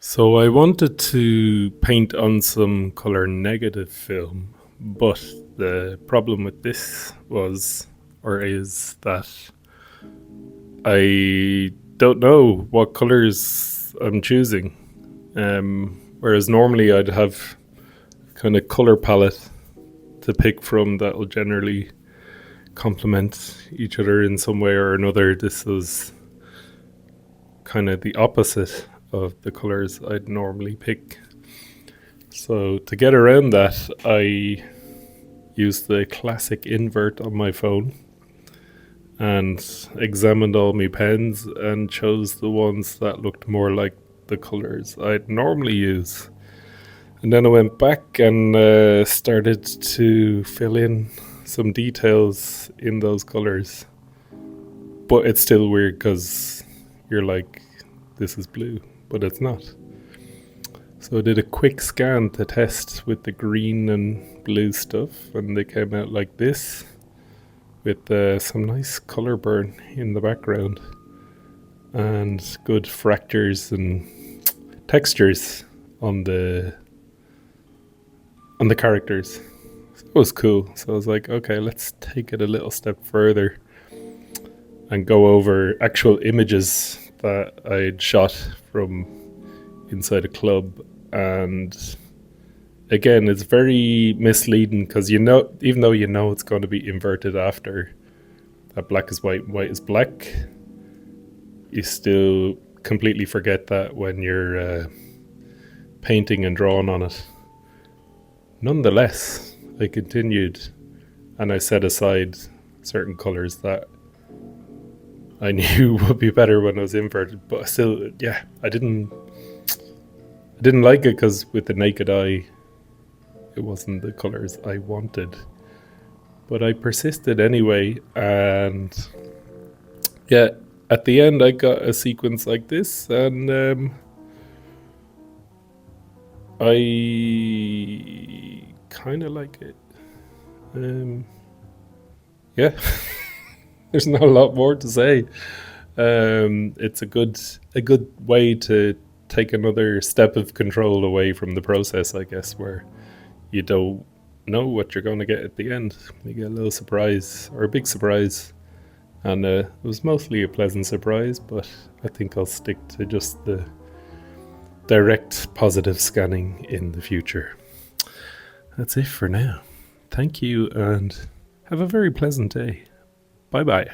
So I wanted to paint on some color negative film, but the problem with this was, or is, that I don't know what colors I'm choosing. Whereas normally I'd have kind of color palette to pick from that will generally complement each other in some way or another. This was kind of the opposite of the colors I'd normally pick. So to get around that, I used the classic invert on my phone and examined all my pens and chose the ones that looked more like the colors I'd normally use. And then I went back and started to fill in some details in those colors. But it's still weird because you're like, this is blue, but it's not. So I did a quick scan to test with the green and blue stuff, and they came out like this, with some nice color burn in the background and good fractures and textures on the characters. So it was cool. So I was like, okay, let's take it a little step further and go over actual images that I'd shot from inside a club. And again, it's very misleading because even though you know it's going to be inverted after that black is white, white is black, you still completely forget that when you're painting and drawing on it. Nonetheless, I continued and I set aside certain colors that I knew would be better when I was inverted, but still, yeah, I didn't like it because with the naked eye, it wasn't the colors I wanted. But I persisted anyway, and yeah, at the end I got a sequence like this, and I kind of like it. Yeah, there's not a lot more to say. It's a good way to take another step of control away from the process, I guess, where you don't know what you're going to get at the end. You get a little surprise, or a big surprise, and it was mostly a pleasant surprise, but I think I'll stick to just the direct positive scanning in the future. That's it for now. Thank you, and have a very pleasant day. Bye bye.